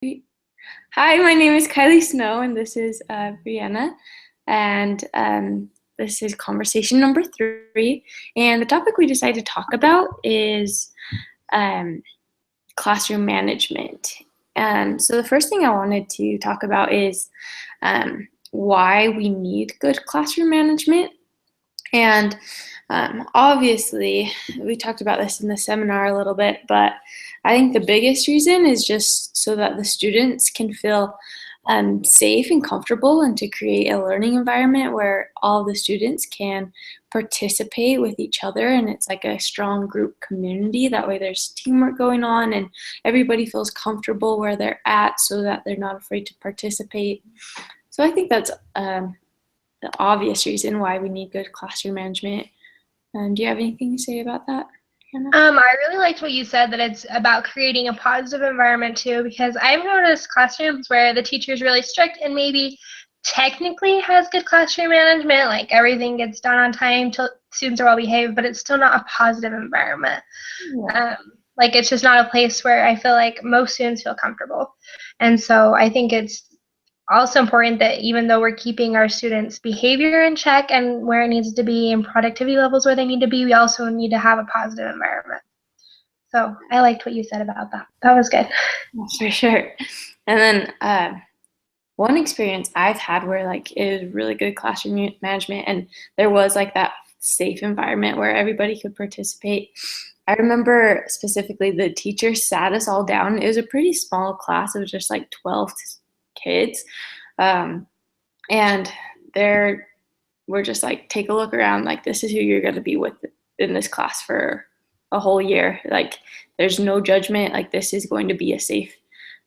Hi, my name is Kylie Snow, and this is Brianna, and this is conversation number 3. And the topic we decided to talk about is um, classroom management. So the first thing I wanted to talk about is why we need good classroom management. And obviously, we talked about this in the seminar a little bit, but I think the biggest reason is just so that the students can feel safe and comfortable, and to create a learning environment where all the students can participate with each other, and it's like a strong group community. That way there's teamwork going on and everybody feels comfortable where they're at so that they're not afraid to participate. So I think that's the obvious reason why we need good classroom management. Do you have anything to say about that, Hannah? I really liked what you said, that it's about creating a positive environment too, because I've noticed classrooms where the teacher's really strict and maybe technically has good classroom management, like everything gets done on time, students are well behaved, but it's still not a positive environment. Yeah. Like it's just not a place where I feel like most students feel comfortable. And so I think it's also important that even though we're keeping our students' behavior in check and where it needs to be and productivity levels where they need to be, we also need to have a positive environment. So I liked what you said about that. That was good. For sure. And then one experience I've had where like it was really good classroom management, and there was like that safe environment where everybody could participate. I remember specifically the teacher sat us all down. It was a pretty small class. It was just like 12 kids. Um, and there we're just like, take a look around. Like, this is who you're going to be with in this class for a whole year. Like, there's no judgment. Like, this is going to be a safe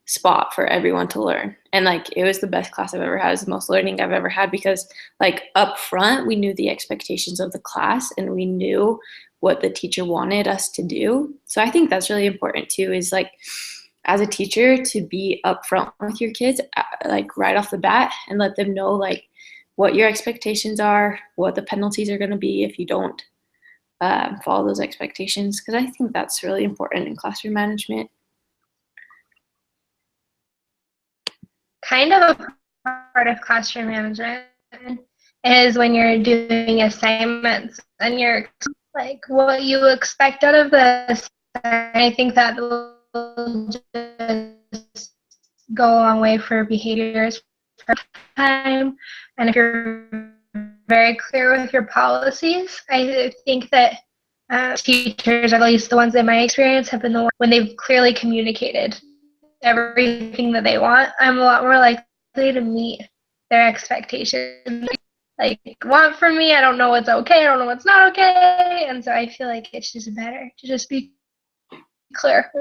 spot for everyone to learn. And like, it was the best class I've ever had. It was the most learning I've ever had, because like up front, we knew the expectations of the class and we knew what the teacher wanted us to do. So I think that's really important too, is like, as a teacher, to be upfront with your kids, like right off the bat, and let them know like what your expectations are, what the penalties are going to be if you don't follow those expectations. Because I think that's really important in classroom management. Kind of a part of classroom management is when you're doing assignments and you're like what you expect out of this. I think that will just go a long way for behaviors for time. And if you're very clear with your policies, I think that teachers, at least the ones in my experience, have been the ones when they've clearly communicated everything that they want. I'm a lot more likely to meet their expectations. Like want from me, I don't know what's okay, I don't know what's not okay, and so I feel like it's just better to just be clear.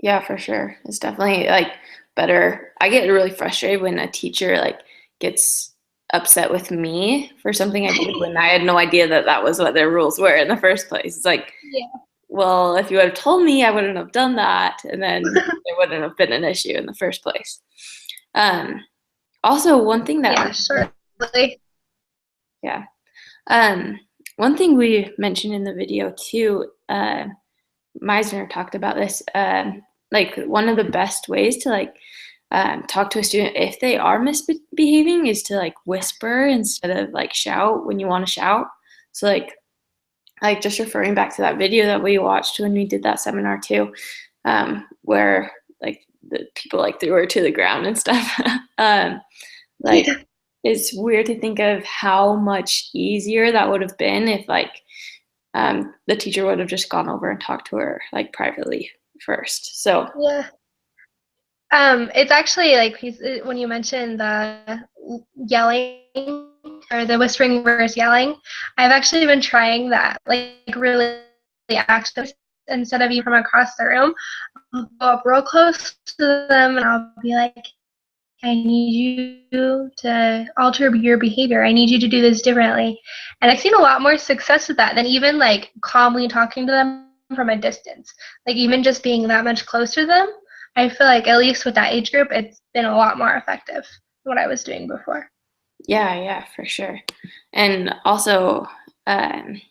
Yeah, for sure. It's definitely like better. I get really frustrated when a teacher like gets upset with me for something I did when I had no idea that that was what their rules were in the first place. It's like, Yeah. well, if you would have told me, I wouldn't have done that, and then there wouldn't have been an issue in the first place. Um, Also, one thing that Yeah, surely. yeah, um, one thing we mentioned in the video too, Meisner talked about this. Like, one of the best ways to like talk to a student if they are misbehaving is to like whisper instead of like shout when you want to shout. So like just referring back to that video that we watched when we did that seminar too, where like the people like threw her to the ground and stuff. Like, Yeah. it's weird to think of how much easier that would have been if like the teacher would have just gone over and talked to her like privately first. So Yeah. It's actually like when you mentioned the yelling or the whispering versus yelling, I've actually been trying that, like really active. Instead of you from across the room, I'll go up real close to them and I'll be like, I need you to alter your behavior. I need you to do this differently. And I've seen a lot more success with that than even like calmly talking to them from a distance. Like even just being that much closer to them, I feel like at least with that age group, it's been a lot more effective than what I was doing before. yeah, for sure. And also, um,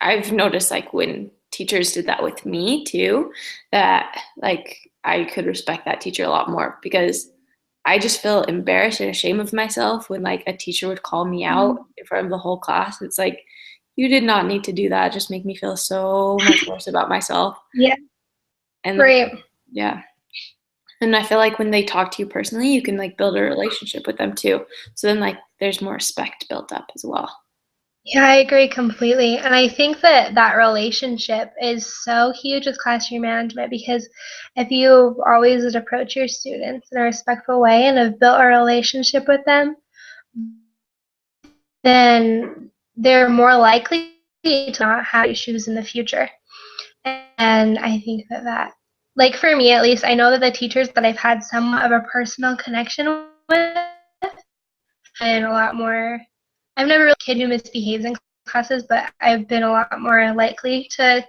I've noticed like when teachers did that with me too, that like I could respect that teacher a lot more, because I just feel embarrassed and ashamed of myself when like a teacher would call me out in front of the whole class. It's like, you did not need to do that. Just make me feel so much worse about myself. Yeah, And right. yeah. And I feel like when they talk to you personally, you can like build a relationship with them too. So then like there's more respect built up as well. Yeah, I agree completely. And I think that that relationship is so huge with classroom management, because if you always would approach your students in a respectful way and have built a relationship with them, then they're more likely to not have issues in the future. And I think that, like for me at least, I know that the teachers that I've had somewhat of a personal connection with, and a lot more, I've never really been a kid who misbehaves in classes, but I've been a lot more likely to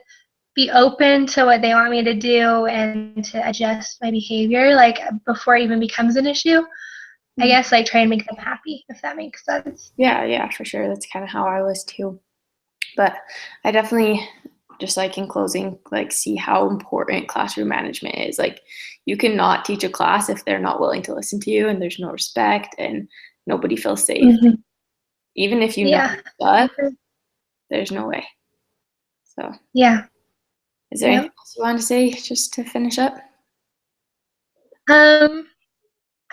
be open to what they want me to do and to adjust my behavior, like before it even becomes an issue. I guess like try and make them happy, if that makes sense. Yeah, for sure. That's kind of how I was too. But I definitely, just like in closing, like see how important classroom management is. Like you cannot teach a class if they're not willing to listen to you and there's no respect and nobody feels safe. Mm-hmm. Even if you know Yeah. stuff, there's no way. So Yeah. is there anything else you want to say just to finish up?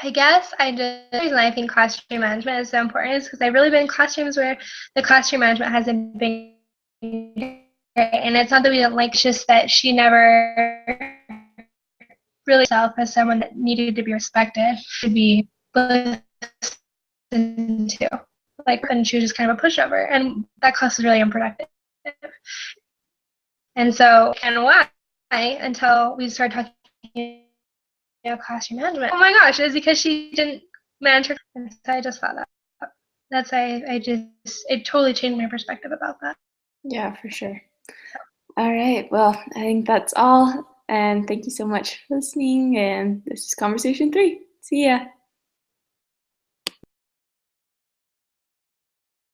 I guess the reason I think classroom management is so important is because I've really been in classrooms where the classroom management hasn't been great. And it's not that we don't like, it's just that she never really herself as someone that needed to be respected, to be listened to. Like, and she was just kind of a pushover. And that class was really unproductive. And so, and why? Until we started talking classroom management. Oh my gosh, it's because she didn't manage her. And so I just thought that's it totally changed my perspective about that. Yeah, for sure. All right. Well, I think that's all. And thank you so much for listening. And this is Conversation 3. See ya.